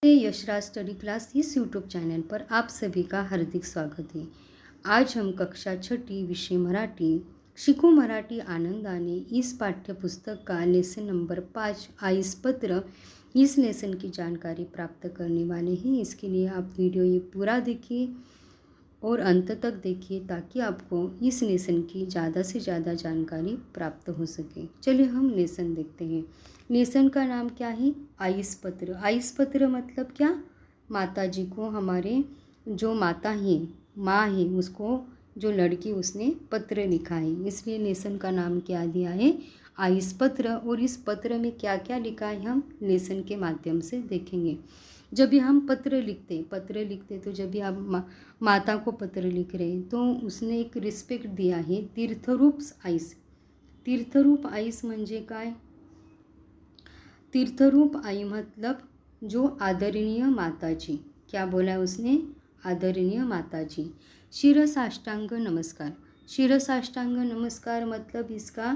नमस्ते, Yashraj study class इस YouTube channel पर आप सभी का हार्दिक स्वागत है। आज हम कक्षा छठी विषय मराठी शिकू मराठी आनंदाने इस पाठ्य पुस्तक का लेसन नंबर 5 आइस पत्र इस लेसन की जानकारी प्राप्त करने वाले हैं। इसके लिए आप वीडियो ये पूरा देखिए और अंत तक देखिए ताकि आपको इस लेसन की ज़्यादा से ज़्यादा जानकारी प्राप्त हो सके। चलिए हम लेसन देखते हैं। लेसन का नाम क्या है? आइस पत्र। आइस पत्र मतलब क्या? माता जी को, हमारे जो माता है, माँ है, उसको जो लड़की उसने पत्र लिखा है, इसलिए लेसन का नाम क्या दिया है? आइस पत्र। और इस पत्र में क्या क्या लिखा है हम लेसन के माध्यम से देखेंगे। जब भी हम पत्र लिखते तो जब भी आप माता को पत्र लिख रहे हैं तो उसने एक रिस्पेक्ट दिया है, तीर्थरूप आईस। तीर्थरूप आईस म्हणजे काय? तीर्थरूप आई मतलब जो आदरणीय माताजी। क्या बोला उसने? आदरणीय माताजी। शिरसाष्टांग नमस्कार। शिरसाष्टांग नमस्कार मतलब इसका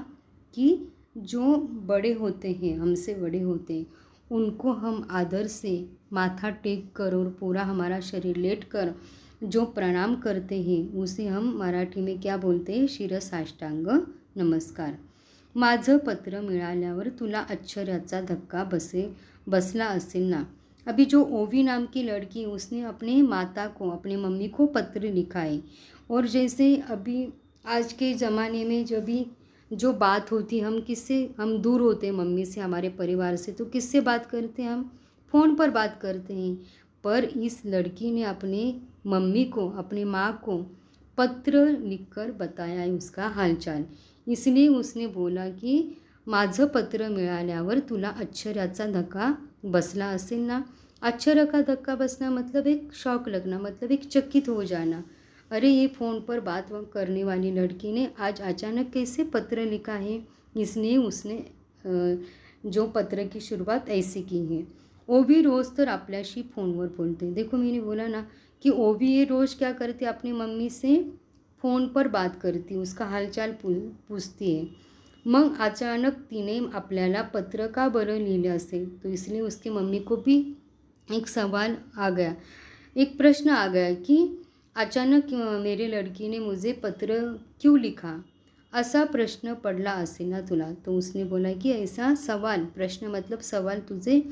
कि जो बड़े होते हैं, हमसे बड़े होते हैं, उनको हम आदर से माथा टेक कर और पूरा हमारा शरीर लेट कर जो प्रणाम करते हैं उसे हम मराठी में क्या बोलते हैं? शिरसाष्टांग नमस्कार। माझं पत्र मिळाल्यावर तुला आश्चर्याचा धक्का बसला असेल ना। अभी जो ओवी नाम की लड़की, उसने अपने माता को, अपने मम्मी को पत्र लिखा है। और जैसे अभी आज के ज़माने में जब भी जो बात होती, हम दूर होते हैं मम्मी से, हमारे परिवार से, तो किससे बात करते हैं? हम फ़ोन पर बात करते हैं। पर इस लड़की ने अपने मम्मी को, अपनी माँ को पत्र लिखकर बताया है उसका हालचाल। इसलिए उसने बोला की माझं पत्र मिळाल्यावर तुला आश्चर्याचा धक्का बसला असेल ना। आश्चर्य का धक्का बसना मतलब एक शौक लगना, मतलब एक चकित हो जाना। अरे ये फ़ोन पर बात करने वाली लड़की ने आज अचानक कैसे पत्र लिखा है? इसलिए उसने जो पत्र की शुरुआत ऐसे की है। ओवी रोज़ तर आपल्याशी फ़ोनवर बोलते। देखो मैंने बोला ना कि ओवी ये रोज़ क्या करती? अपनी मम्मी से फ़ोन पर बात करती, उसका हालचाल पूछती है। मग अचानक तिने आपल्याला पत्र का बरं लिहिलं असेल? तो इसलिए उसकी मम्मी को भी एक सवाल आ गया, एक प्रश्न आ गया कि अचानक मेरे लड़की ने मुझे पत्र क्यों लिखा? असा प्रश्न पडला असेल ना तुला। तो उसने बोला कि ऐसा सवाल, प्रश्न मतलब सवाल तुझे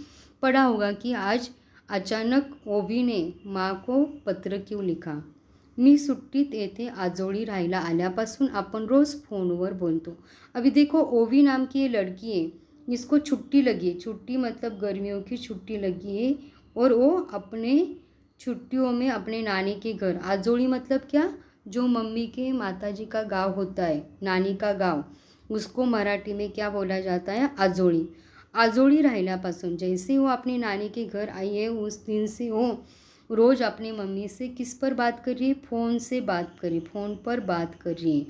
पड़ा होगा कि आज अचानक ओवी ने माँ को पत्र क्यों लिखा? मी सुट्टीत येथे आजोळी राहायला आल्यापासून आपण रोज़ फ़ोनवर बोलतो। अभी देखो ओवी नाम की ये लड़की है, इसको छुट्टी लगी है। छुट्टी मतलब गर्मियों की छुट्टी लगी है और वो अपने छुट्टियों में अपने नानी के घर, आजोड़ी मतलब क्या? जो मम्मी के माताजी का गांव होता है, नानी का गांव, उसको मराठी में क्या बोला जाता है? आजोड़ी। आजोड़ी राहिल्यापासून जैसे वो अपनी नानी के घर आई है उस दिन से वो रोज़ अपनी मम्मी से किस पर बात कर रही है? फ़ोन से बात कर रही, फ़ोन पर बात कर रही है।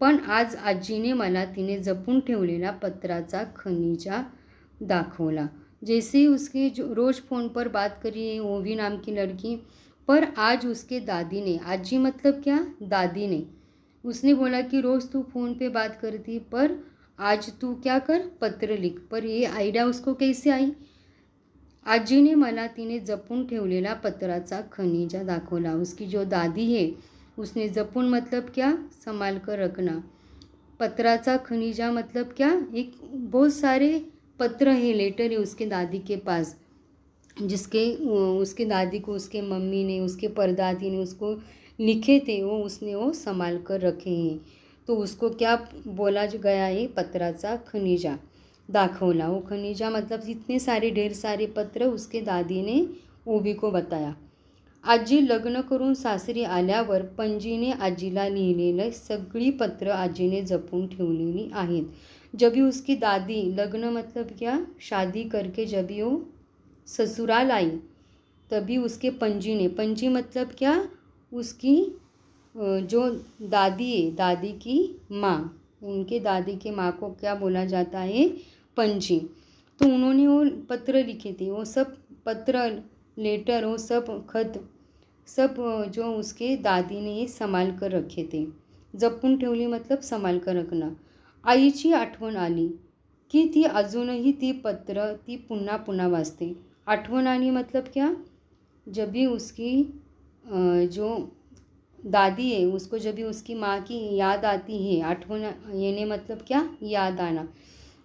पण आज आजीने मला तिने जपून ठेवलेला पत्राचा खजिना दाखवला। जैसे उसके जो रोज़ फ़ोन पर बात कर रही है ओवी नाम की लड़की, पर आज उसके दादी ने, आजी मतलब क्या? दादी ने, उसने बोला कि रोज़ तू फ़ोन पे बात करती पर आज तू क्या कर? पत्र लिख। पर ये आइडिया उसको कैसे आई? आजीने मला तिने जपून ठेवलेला पत्राचा खजिना दाखवला। उसकी जो दादी है उसने जपून मतलब क्या? संभाल कर रखना। पत्राचा खजिना मतलब क्या? एक बहुत सारे पत्र है, लेटर है उसके दादी के पास, जिसके उसके दादी को, उसके मम्मी ने, उसके परदादी ने उसको लिखे थे, वो उसने वो संभाल कर रखे हैं। तो उसको क्या बोला गया है? पत्राचा खजिना दाखवला। वो खजिना मतलब इतने सारे, ढेर सारे पत्र उसके दादी ने ओवी को बताया। आजी लग्न करून सासरी आल्यावर पणजीने आजीला लिहिलेली सगळी पत्र आजीने जपून ठेवलेली आहेत। जब भी उसकी दादी, लग्न मतलब क्या? शादी करके जब भी वो ससुराल आई तभी उसके पणजी ने, पणजी मतलब क्या? उसकी जो दादी है, दादी की माँ, उनके दादी के माँ को क्या बोला जाता है? पणजी। तो उन्होंने वो पत्र लिखे थे, वो सब पत्र, लेटर, वो सब खत, सब जो उसके दादी ने संभाल कर रखे थे। जपून ठेवली मतलब संभाल कर रखना। आईची आठवण आली की ती अजूनही ती पत्र ती पुन्हा पुन्हा वाचते। आठवण आनी मतलब क्या, जब भी उसकी जो दादी है उसको जब भी उसकी माँ की याद आती है, आठवण येने मतलब क्या, याद आना।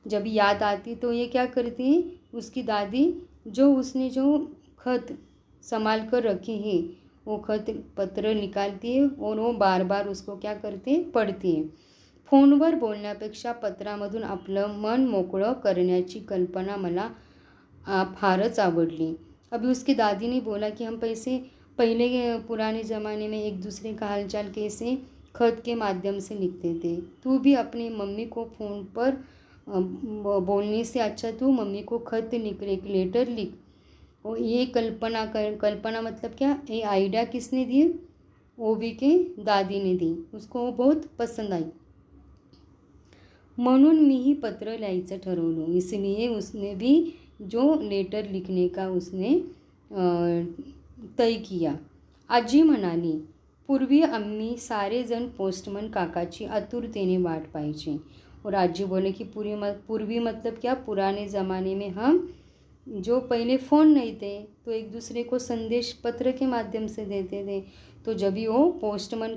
जब याद आती तो ये क्या करती है, उसकी दादी जो उसने जो खत संभाल कर रखे हैं वो खत पत्र निकालती है और वो बार बार उसको क्या करते, पढ़ती है। फोनवर बोलण्यापेक्षा पत्रामधून आपलं मन मोकळं करण्याची कल्पना मला फारच आवडली। अभी उसकी दादी ने बोला कि हम पहले के पुराने ज़माने में एक दूसरे का हालचाल कैसे खत के माध्यम से लिखते थे। तू भी अपनी मम्मी को फ़ोन पर बोलने से अच्छा तू मम्मी को खत लिख, एक लेटर लिख। और ये कल्पना मतलब क्या, ये आइडिया किसने दी, ओवी के दादी ने दी। उसको वो बहुत पसंद आई। म्हणून मीही पत्र लिहायचं ठरवलं। इसलिए उसने भी जो लेटर लिखने का उसने तय किया। आजी म्हणाली, पूर्वी आम्ही सारेजण पोस्टमन काकाची आतुरतेने वाट पाहायची। और आजी बोले कि पूर्वी मतलब क्या, पुराने ज़माने में हम जो पहले फ़ोन नहीं थे तो एक दूसरे को संदेश पत्र के माध्यम से देते थे। तो जब भी वो पोस्टमन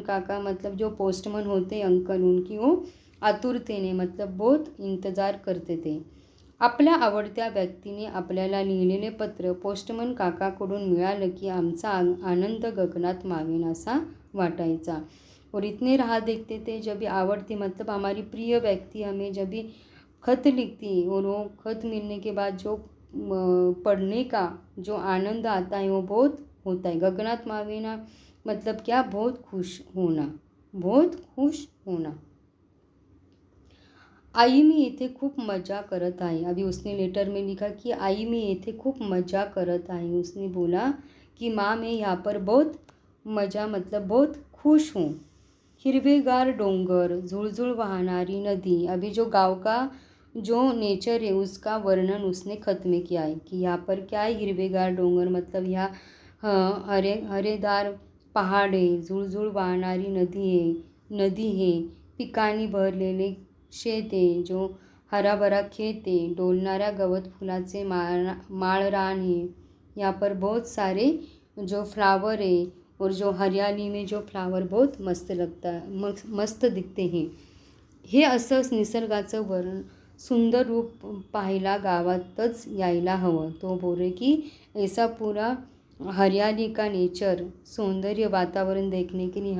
काका मतलब जो पोस्टमन होते अंकल, उनकी वो आतुरतेने मतलब बहुत इंतजार करते थे। आपल्या आवडत्या व्यक्तीने आपल्याला लिहिलेले पत्र पोस्टमन काकाकडून मिळालं की आमचा आनंद गगनात मावेन असा वाटायचा। और इतने राह देखते थे, जब भी आवड़ती मतलब हमारी प्रिय व्यक्ति हमें जब भी खत लिखती और वो खत मिलने के बाद जो पढ़ने का जो आनंद आता है वो बहुत होता है। गगनात मावेना मतलब क्या, बहुत खुश होना, बहुत खुश होना। आई मी येथे खूप मज़ा करत आहे। अभी उसने लेटर में लिखा कि आई मी येथे खूप मज़ा करत आहे। उसने बोला कि माँ मैं यहाँ पर बहुत मज़ा मतलब बहुत खुश हूँ। हिरवेगार डोंगर, झुळझुळ वाहणारी नदी। अभी जो गांव का जो नेचर है उसका वर्णन उसने खत में किया है कि यहाँ पर क्या है, हिरवेगार डोंगर मतलब यहाँ हरेदार पहाड़ है, झुळझुळ वाहणारी नदी है, पिकांनी भरलेले शेत आहे, जो हरा भरा खेत आहे, डोलणाऱ्या गवत फुलाचे माळरान है। यहाँ पर बहुत सारे जो फ्लावर है और जो हरियाली में जो फ्लावर बहुत मस्त लगता है, मस्त दिखते हैं। हे असं निसर्गाचं वर्णन सुंदर रूप पाहायला गावातच यायला हवं। तो बोले कि ऐसा पूरा हरियाली का नेचर, सौंदर्य वातावरण देखने के लिए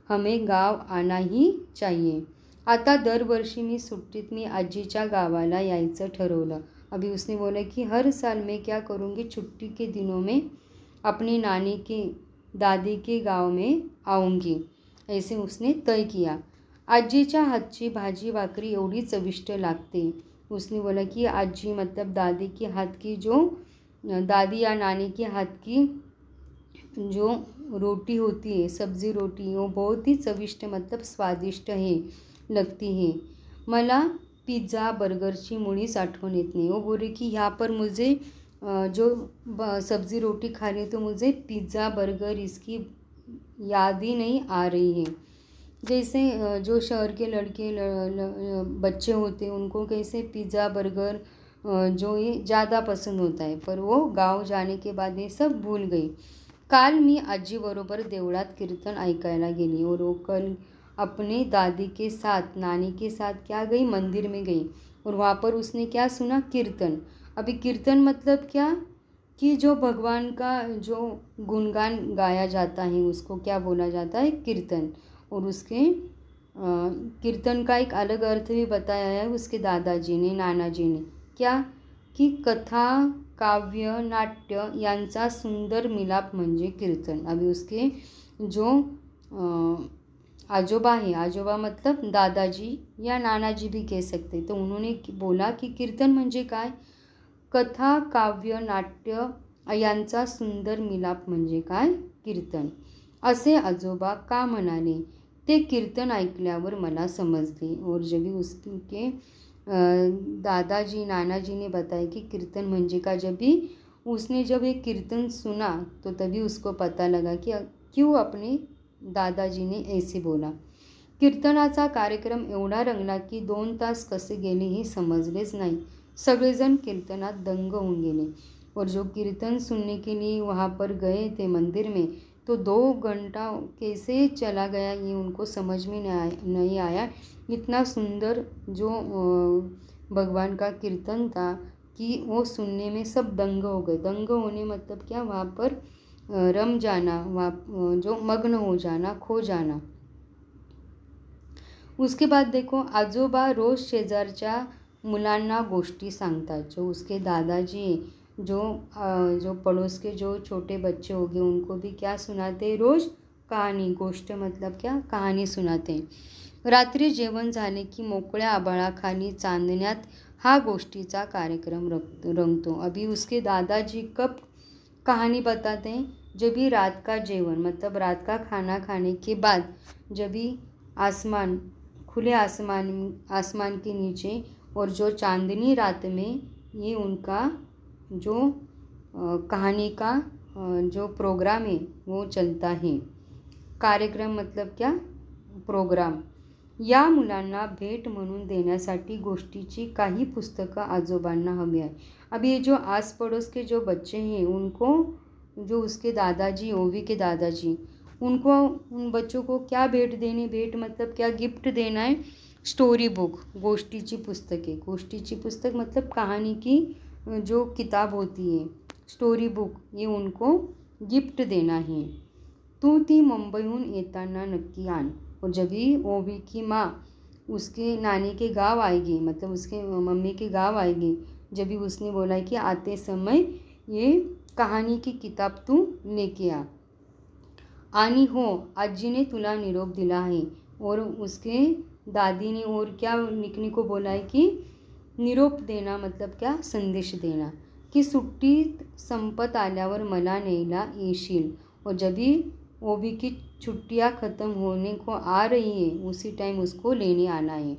हमें गाव आना ही चाहिए। आता दरवर्षी मी सुट्टीत मी आजीच्या गावाला यायचं ठरवलं। अभी उसने बोला कि हर साल मैं क्या करूँगी, छुट्टी के दिनों में अपनी नानी के दादी के गांव में आऊँगी, ऐसे उसने तय किया। आजीच्या हातची भाजी भाकरी एवढी चविष्ट लागते। उसने बोला कि आजी मतलब दादी के हाथ की जो दादी या नानी के हाथ की जो रोटी होती है, सब्जी रोटी, वो बहुत ही चविष्ट मतलब स्वादिष्ट है लगती है। मला पिज़्ज़ा बर्गरची मुळीच आठवण येत नाही। वो बोले कि यहाँ पर मुझे जो सब्ज़ी रोटी खा रही तो मुझे पिज़्ज़ा बर्गर इसकी याद ही नहीं आ रही है। जैसे जो शहर के लड़के बच्चे होते हैं उनको कैसे पिज़्ज़ा बर्गर जो ये ज़्यादा पसंद होता है, पर वो गांव जाने के बाद ये सब भूल गई। काल मी आजीबरोबर देवळात कीर्तन ऐकायला गेली और वो कल अपने दादी के साथ नानी के साथ क्या गई, मंदिर में गई। और वहाँ पर उसने क्या सुना, कीर्तन। अभी कीर्तन मतलब क्या, कि जो भगवान का जो गुणगान गाया जाता है उसको क्या बोला जाता है, कीर्तन। और उसके कीर्तन का एक अलग अर्थ भी बताया है उसके दादाजी ने, नानाजी ने, क्या की कथा काव्य नाट्य यांचा सुंदर मिलाप म्हणजे कीर्तन। अभी उसके जो आजोबा है, आजोबा मतलब दादाजी या नानाजी भी कह सकते, तो उन्होंने बोला कि कीर्तन म्हणजे काय, कथा काव्य नाट्य यांचा सुंदर मिलाप म्हणजे काय, कीर्तन। असे आजोबा का म्हणाले ते कीर्तन ऐकल्यावर मला समजले। और जब भी उसके दादाजी नानाजी ने बताया कि कीर्तन म्हणजे का, जब भी उसने जब एक कीर्तन सुना तो तभी उसको पता लगा कि क्यों अपने दादाजी ने ऐसे बोला। कीर्तनाचा कार्यक्रम एवढा रंगला की 2 तास कसे गेले हे समजलेच नाही। सगळेजण कीर्तनात दंग होऊन गेले और जो कीर्तन सुनने के लिए वहाँ पर गए थे मंदिर में, तो 2 घंटा कैसे चला गया ये उनको समझ में नहीं आया। इतना सुंदर जो भगवान का कीर्तन था कि वो सुनने में सब दंग हो गए। दंग होने मतलब क्या, वहाँ पर रम जाना, वहाँ जो मग्न हो जाना, खो जाना। उसके बाद देखो, आजोबा रोज शेजारच्या मुलांना गोष्टी सांगतात। जो उसके दादाजी जो पड़ोस के जो छोटे बच्चे हो गए उनको भी क्या सुनाते, रोज कहानी। गोष्ट मतलब क्या, कहानी सुनाते। रात्री जेवण झाले की मोकळ्या आभाळाखाली चांदण्यात हा गोष्टीचा कार्यक्रम रंगतो। अभी उसके दादाजी कब कहानी बताते हैं, जब भी रात का जेवण मतलब रात का खाना खाने के बाद, जब भी आसमान खुले आसमान के नीचे और जो चांदनी रात में ये उनका जो कहानी का जो प्रोग्राम है वो चलता है। कार्यक्रम मतलब क्या, प्रोग्राम। या मुलांना भेट म्हणून देण्यासाठी गोष्टीची काही पुस्तकं आजोबांना हवी आहे। अब ये जो आस पड़ोस के जो बच्चे हैं उनको, जो उसके दादाजी, ओवी के दादाजी, उनको उन बच्चों को क्या भेट देनी, भेट मतलब क्या, गिफ्ट देना है। स्टोरी बुक, गोष्टीची पुस्तकें। गोष्टीची पुस्तक मतलब कहानी की जो किताब होती है, स्टोरी बुक, ये उनको गिफ्ट देना है। तू ती मुंबईहून येताना नक्की आण। और जब भी ओवी की माँ उसके नानी के गांव आएगी, मतलब उसके मम्मी के गांव आएगी, जब भी उसने बोला कि आते समय ये कहानी की किताब तू लेके आ। आणि हो, आजीने तुला निरोप दिला आहे। और उसके दादी ने और क्या निकनी को बोला है कि निरोप देना मतलब क्या, संदेश देना, की सुट्टीत संपत आल्यावर मला न्यायला येशील। और जब भी ओवी की छुट्टियाँ ख़त्म होने को आ रही है, उसी टाइम उसको लेने आना है।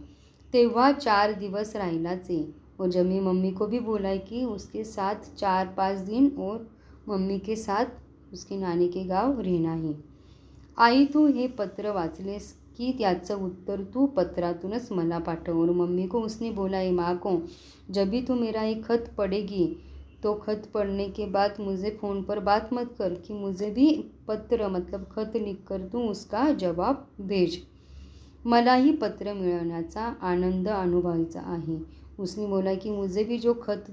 तेव्हा 4 दिवस राहिलाच आहे। और जब मैं मम्मी को भी बोला है कि उसके साथ 4-5 दिन और मम्मी के साथ उसके नानी के गाव रहना है। आई, तू हे पत्र वाचलेस की त्याचं उत्तर तू पत्रातूनच मला पाठव। और मम्मी को उसने बोला है, माँ को, जब भी तू मेरा एक खत पढ़ेगी तो खत पढ़ने के बाद मुझे फ़ोन पर बात मत कर, कि मुझे भी पत्र मतलब खत लिख कर तू उसका जवाब भेज। मलाही पत्र मिळवण्याचा आनंद अनुभवायचा आहे। उसने बोला कि मुझे भी जो खत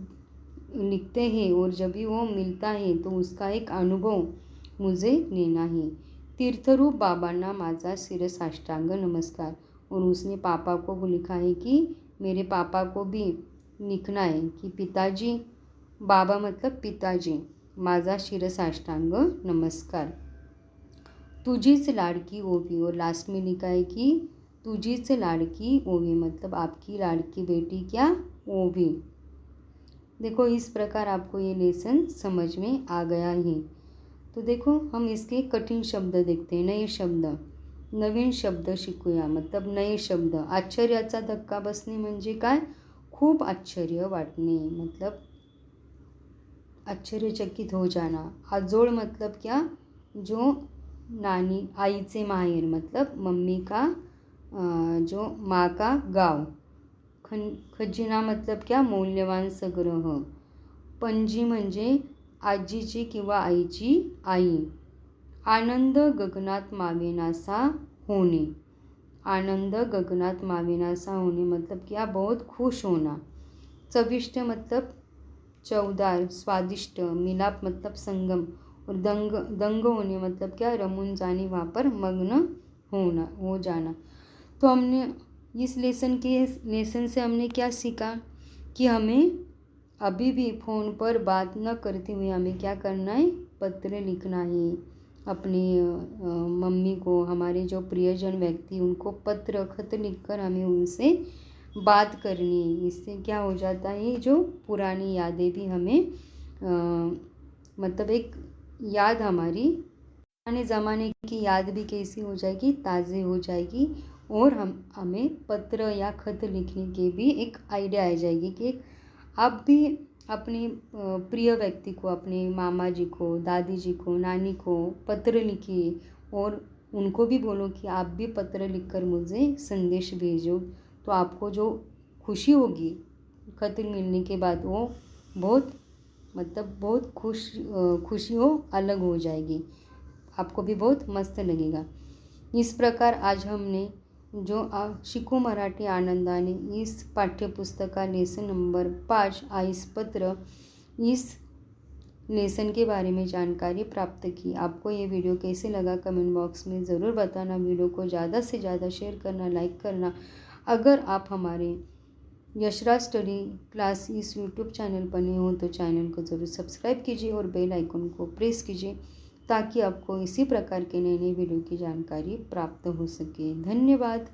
लिखते हैं और जब भी वो मिलता है तो उसका एक अनुभव मुझे लेना है। तीर्थरूप बाबांना माझा शिरसाष्टांग नमस्कार। और उसने पापा को लिखा है कि मेरे पापा को भी लिखना है कि पिताजी, बाबा मतलब पिताजी, माझा शिरसाष्टांग नमस्कार। तुझीच लाडकी ओवी। और लास्ट में लिखा है कि तुझीच लाडकी ओवी मतलब आपकी लाडकी बेटी क्या, ओवी। देखो, इस प्रकार आपको ये लेसन समझ में आ गया है। तो देखो, हम इसके कठीण शब्द देखते हैं, नए शब्द, नवीन शब्द शिकूया। मतलब नए शब्द, आश्चर्याचा धक्का बसणे म्हणजे काय, खूप आश्चर्य वाटणे, मतलब आश्चर्यचकित हो जाना। आजोळ मतलब क्या, जो नानी, आईचे माहेर, मतलब मम्मी का जो माँ का गाव। खजिना मतलब क्या, मौल्यवान संग्रह। पणजी म्हणजे आजीची किंवा आईची आई। आनंद गगनात मावेनासा होणे। आनंद गगनात मावेनासा होणे मतलब क्या, बहुत खुश होना। चविष्ट मतलब चवदार, स्वादिष्ट। मिलाप मतलब संगम। और दंग होने मतलब क्या, रमून जाने, वहाँ पर मग्न होना, हो जाना। तो हमने इस लेसन से हमने क्या सीखा, कि हमें अभी भी फ़ोन पर बात न करते हुए हमें क्या करना है, पत्र लिखना है अपनी मम्मी को, हमारे जो प्रियजन व्यक्ति उनको पत्र खत लिखकर हमें उनसे बात करनी है। इससे क्या हो जाता है, जो पुरानी यादें भी हमें मतलब एक याद, हमारी पुराने ज़माने की याद भी कैसी हो जाएगी, ताज़ी हो जाएगी। और हमें पत्र या खत लिखने की भी एक आइडिया आ जाएगी कि आप भी अपने प्रिय व्यक्ति को, अपने मामा जी को, दादी जी को, नानी को पत्र लिखिए और उनको भी बोलो कि आप भी पत्र लिखकर मुझे संदेश भेजो। तो आपको जो खुशी होगी, खत मिलने के बाद वो बहुत बहुत खुशी हो अलग हो जाएगी, आपको भी बहुत मस्त लगेगा। इस प्रकार आज हमने जो शिकू मराठी आनंदाने इस पाठ्यपुस्तक का लेसन नंबर 5 आइस पत्र इस लेसन के बारे में जानकारी प्राप्त की। आपको ये वीडियो कैसे लगा कमेंट बॉक्स में ज़रूर बताना। वीडियो को ज़्यादा से ज़्यादा शेयर करना, लाइक करना। अगर आप हमारे यशराज स्टडी क्लास इस यूट्यूब चैनल पर नए हो तो चैनल को ज़रूर सब्सक्राइब कीजिए और बेल आइकन को प्रेस कीजिए ताकि आपको इसी प्रकार के नए नए वीडियो की जानकारी प्राप्त हो सके। धन्यवाद।